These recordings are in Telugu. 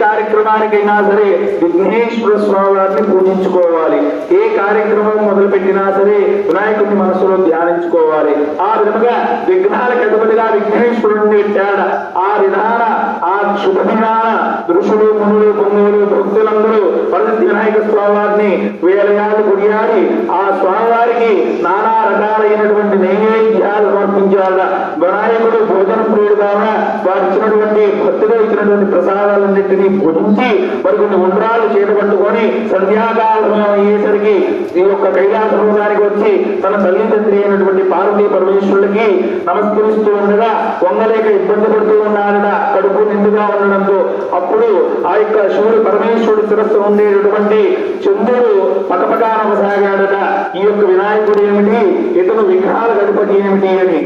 కార్యక్రమానికైనా సరే విఘ్నేశ్వర స్వామి వారిని పూజించుకోవాలి. ఏ కార్యక్రమం మొదలుపెట్టినా సరే వినాయకుడిని మనసులో ధ్యానించుకోవాలి. ఆ విధముగా విఘ్నాలకు అధిపతిగా విఘ్నేశ్వరుడిని పెట్టాడు. ఆ విధాన ఆ శుభ విధాన ఋషులు మునులు పొంగులు భక్తులందరూ పరిస్థితి వినాయక స్వామి వారిని వేలయాలు కొనియాడి ఆ స్వామివారికి నానా రకాలైనటువంటి నైవేద్యాలు సమర్పించాడ. వినాయకుడు భోజన ప్రియుడు కావున వారు ఇచ్చినటువంటి భక్తిగా ఇచ్చినటువంటి ప్రసాదాలన్నింటినీ భుజించి మరి కొన్ని ఉండ్రాలు చేతపట్టుకొని సంధ్యాకాలం అయ్యేసరికి ఈ యొక్క కైలాస భవనానికి వచ్చి తన తల్లిదండ్రి అయినటువంటి పార్వతీ పరమేశ్వరుడికి నమస్కరిస్తూ ఉండగా వంగలేక ఇబ్బంది పడుతూ ఉన్నాడట కడుపు నిండుగా ఉండడంతో. అప్పుడు ఆ యొక్క శివుడు పరమేశ్వరుడు శిరస్సు ఉండేటటువంటి చంద్రుడు పకపకా నమసాగాడట. ఈ యొక్క వినాయకుడు ఏమిటి, ఇతను విగ్రహాలకు అధిపతి ఏమిటి అని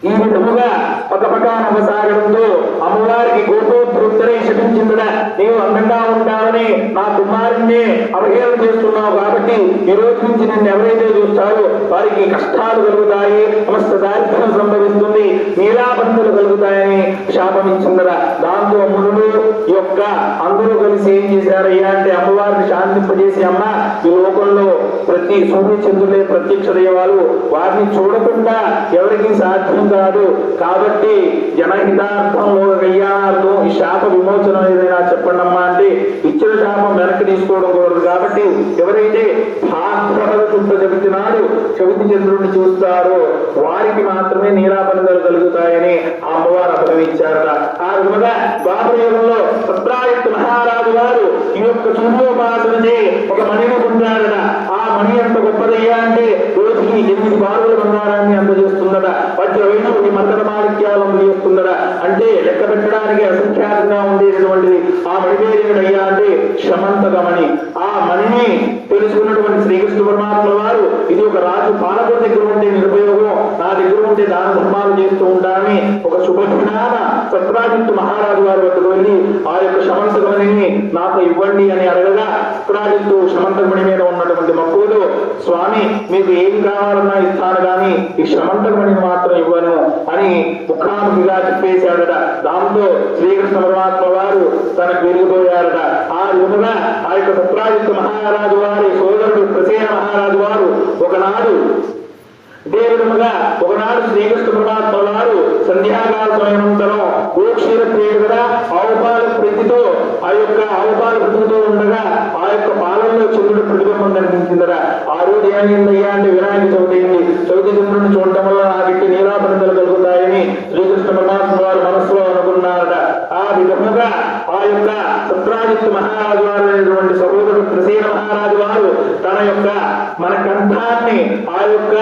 ఈ విధముగా పకపకా నమసాగడంతో అమ్మవారికి గోపోద్రుక్తనే శపించిందట. నీవు అందంగా ఉంటావని నా కుమారుణ్ణి అవహేళన చేస్తున్నావు కాబట్టి ఈ రోజు నుంచి నిన్ను ఎవరైతే చూస్తారో వారికి కష్టాలు కలుగుతాయి, సమస్త దారిద్ర్యం సంభవిస్తుంది, నీలాబంధులు కలుగుతాయని శాపమిచ్చిందట. దాంతో మునులు యొక్క అందరూ కలిసి ఏం చేశారయ్యా అంటే అమ్మవారిని శాంతింపజేసి అమ్మ ఈ లోకంలో ప్రతి సూర్యచంద్రులే ప్రత్యక్ష దైవాలు, వారిని చూడకుండా ఎవరికి సాధ్యం కాదు కాబట్టి జనహితార్థం కళ్యాణార్థం ఈ శాప విమోచనం ఏదైనా చెప్పండి అమ్మా అంటే ఇచ్చిన శాపం వెనక్కి తీసుకోవడం కుదరదు. కాబట్టి ఎవరైతే భాద్రపద శుద్ధ చవితి నాడు చవితి చంద్రుడిని చూస్తారో వారికి మాత్రమే నీలాబంధాలు కలుగుతాయని ఆ అమ్మవారు అభినవించారట. ఆ విధంగా ద్వాపరయుగంలో సత్రాజిత్ మహారాజు వారు ఈ యొక్క సూర్యోపాసనచే ఒక మణిని పొందారట. ఆ మణి ఎంత గొప్పదయ్యా అంటే రోజుకి 8 బారుల బంగారాన్ని అందజేస్తుందట. వజ్రవైనటువంటి మంత్ర మాణిక్యాలను చేస్తుందట. అంటే లెక్క పెట్టడానికి అసంఖ్యాకంగా ఉండేటటువంటిది ఆ మణిపేరుడయ్యా అంటే శమంతకమణి. ఆ మణిని తెలుసుకున్నటువంటి శ్రీకృష్ణ పరమాత్మ వారు ఇది ఒక రాజు పాలకుడి దగ్గర ఉంటే నిరుపయోగం, నా దగ్గర ఉంటే దాన ధర్మాలు చేస్తూ ఉంటానని ఒక శుభజ్ఞాన సత్రాజిత్తు మహారాజు వారి వద్దకు వెళ్ళి ఆ యొక్క శమంతకమణిని నాకు ఇవ్వండి అని అడగగా సత్రాజిత్తు శమంతకమణి మీద ఉన్నటువంటి మక్కువతో స్వామి మీకు ఏం కావాలన్నా ఇస్తాను కానీ ఈ శమంతకమణిని మాత్రం ఇవ్వను అని ముఖాముఖిగా చెప్పేశాడట. దాంతో శ్రీకృష్ణ పరమాత్మ వారు తనకు వెలిగిపోయారట. ఆ విధంగా ఆ యొక్క సత్రాజిత్తు మహారాజు వారి సోదరుడు ప్రసేన మహారాజు వారు ఒకనాడు శ్రీకృష్ణ పరమాత్మ వారు సంధ్యాకాల సమయంతరం గోక్షీర ప్రియుడు కదా ఆవుపాల ప్రీతితో ఆ యొక్క ఆవుపాల ప్రీతితో ఉండగా ఆ యొక్క పాలనలో చంద్రుడు ప్రతిబింబం కనిపించిందట. ఆ రోజు ఏమైందయ్యా అంటే వినాయక చవితి అయింది. చవితి చంద్రుడిని చూడటం వల్ల నాకి నీలాబంధాలు కలుగుతాయని శ్రీకృష్ణ పరమాత్మ వారు మనస్సులో అనుకున్నారట. ఆ విధముగా ఆ యొక్క సత్రాజిత్తు మహారాజు వారు అనేటువంటి సహోదరుడు ప్రసేన మహారాజు వారు తన యొక్క మన కంఠాన్ని ఆ యొక్క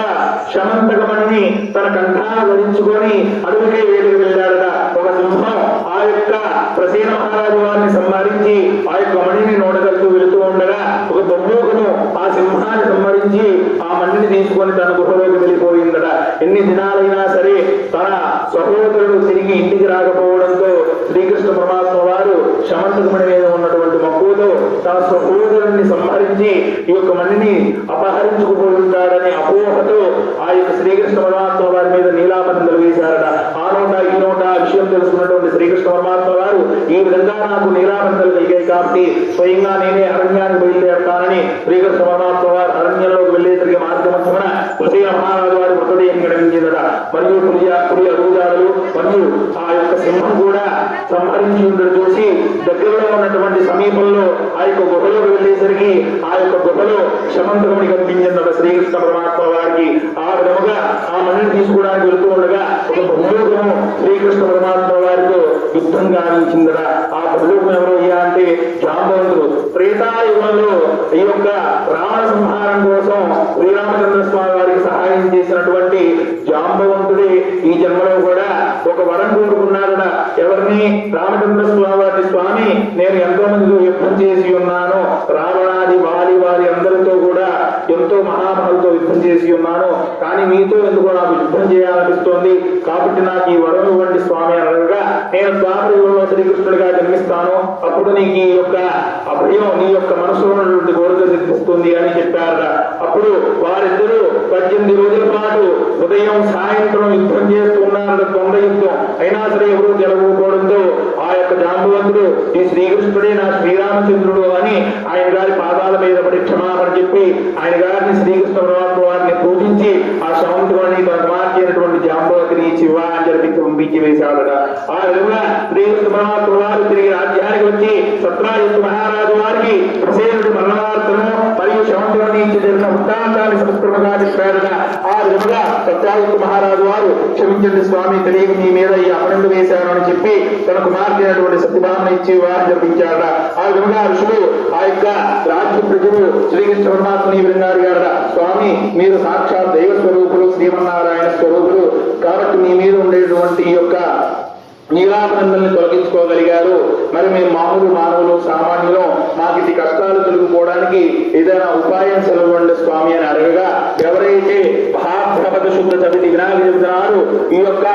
శమంతకమణిని తన కంఠాన్ని ధరించుకొని అడవికే వేడికి వెళ్ళాడట. ఒక సింహం ఆ యొక్క ప్రసేన మహారాజు వారిని సంహరించి ఆ యొక్క మణిని నోడగలుతూ వెళుతూ ఉండగా ఒక బొమ్మోకును ఆ సింహాన్ని సంహరించి ఆ మణిని తీసుకొని తన గుహలోకి వెళ్ళిపోయిందట. ఎన్ని దినాలైనా సరే తన సహోదరుడు తిరిగి ఇంటికి రాకపోవడంతో శ్రీకృష్ణ పరమాత్మ వారు శమంతకమణి మీద ఉన్నటువంటి మక్కువతో తన సహోదరుని సంహరించి ఈ యొక్క మణిని అపహరించుకుపోయి ఉంటాడని అపోహతో ఆ యొక్క శ్రీకృష్ణ పరమాత్మ వారి మీద నీలాబంధాలు వేశారట. ఆ నోట ఈ నోట విషయం తెలుసుకున్నటువంటి శ్రీకృష్ణ పరమాత్మ వారు ఈ విధంగా నాకు నీలాబంధాలు కలిగాయి కాబట్టి స్వయంగా నేనే అరణ్యానికి బయలుదేరతానని శ్రీకృష్ణ పరమాత్మ వారు అరణ్యంలోకి వెళ్ళేసరికి మార్గమధ్యమున ప్రసేన మహారాజు వారి మృతదేహం కనిపించిందట. మరియు పులి అడుగుదారులు మరియు ఆ యొక్క సింహం కూడా సంహరించి ఉండడం చూసి దగ్గరలో ఉన్నటువంటి సమీపంలో ఆ యొక్క గుహలోకి వెళ్ళేసరికి ఆ యొక్క గుహలో శమంతకమణి కనిపించిందట శ్రీకృష్ణ పరమాత్మ వారికి. ఆ విధముగా ఆ మణిని తీసుకోవడానికి వెళుతూ ఉండగా ఒక బహులోకము శ్రీకృష్ణ పరమాత్మ వారితో యుద్ధం గావించిందట. ఆ బహులోకం ఎవరు అయ్యా అంటే జాంబవంతుడు. త్రేతాయుగంలో ఈ యొక్క రావణ సంహారం కోసం శ్రీరామచంద్ర స్వామి వారికి సహాయం చేసినటువంటి జాంబవంతుడే ఈ జన్మలో కూడా ఒక వరం కోరుకున్నాడట. ఎవరిని? రామచంద్ర స్వామి వారి స్వామి నేను ఎంతో మందితో యుద్ధం చేసి ఉన్నాను, రావణాది వాలి వారి అందరితో కూడా ఎంతో మహాబలతో యుద్ధం చేసి ఉన్నాను, కానీ మీతో ఎందుకో నాకు యుద్ధం చేయాలనిపిస్తోంది, కాబట్టి నాకు ఈ వరం ఇవ్వండి స్వామి అని అడగగా, నేను ద్వాపర యుగంలో శ్రీకృష్ణుడిగా జన్మిస్తాను, అప్పుడు నీకు ఈ యొక్క అభయం నీ యొక్క మనసులో ఉన్నటువంటి కోరిక సిద్ధిస్తుంది అని చెప్పారట. అప్పుడు వారిద్దరూ 18 రోజుల పాటు ఉదయం సాయంత్రం యుద్ధం చేస్తూ ఉన్నారట, దొంగ యుద్ధం. అయినా సరే ఎవరు గెలవకపోవడంతో ఆ యొక్క జాంబవంతుడు ఈ శ్రీకృష్ణుడే నా శ్రీరామచంద్రుడు అని ఆయన గారి పాదాల మీద పడి క్షమాపణ చెప్పి ఆయన గారిని శ్రీకృష్ణ పరమాత్మ వారిని పూజించి ఆ శవంతుడిని తన కుమార్తె అయినటువంటి జాంబవతిని ఇచ్చి వివాహం జరిపించి పంపించి వేశాడట. ఆ విధంగా శ్రీకృష్ణ పరమాత్మ వారు తిరిగి రాజ్యానికి వచ్చి సత్రాజిత్ మహారాజు వారికి ప్రసేనుడి మరణవార్తను మరియు శవంతుడిని ఇచ్చి జరిగిన వృత్తాంతాన్ని సంస్కృతంగా చెప్పాడట. ఆ విధంగా సత్రాజిత్ మహారాజు వారు క్షమించండి స్వామి, తెలియక మీ మీద ఈ అపనింద వేశాను అని చెప్పి తన కుమార్తె అయినటువంటి సత్యభామను ఇచ్చి వివాహం జరిపించాడట. ఆ విధంగా ఋషులు ఆ యొక్క రాజ్య ప్రజలు శ్రీకృష్ణ పరమాత్మని విన్నారుగారట, స్వామి మీరు సాక్షాత్ దైవ స్వరూపులు, శ్రీమన్నారాయణ స్వరూపులు, కాబట్టి మీ మీద ఉండేటువంటి ఈ యొక్క నీలాపనందల్ని తొలగించుకోగలిగారు. మరి మేము మానవులు సామాన్యులు, మాకు ఇది కష్టాలు తొలగిపోవడానికి ఏదైనా ఉపాయం సెలవండి స్వామి అని అడగగా, ఎవరైతే మహాభ్రపద శుద్ధ చవితి వినాయక చవితి నాడు ఈ యొక్క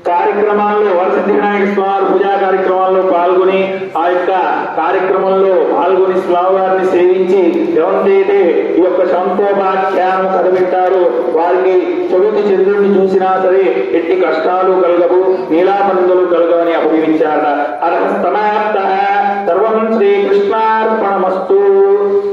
కార్యక్రమాల్లో వరసిద్ధి వినాయక స్వామి పూజా కార్యక్రమాల్లో పాల్గొని ఆ యొక్క కార్యక్రమంలో పాల్గొని స్వామివారిని సేవించి ఎవరైతే ఈ యొక్క సంతోపాఖ్యానం చదివింటారో వారికి చవితి చంద్రుడిని చూసినా సరే ఎట్టి కష్టాలు కలగవు, నీలాపనందలు కలగవని అభివించారు.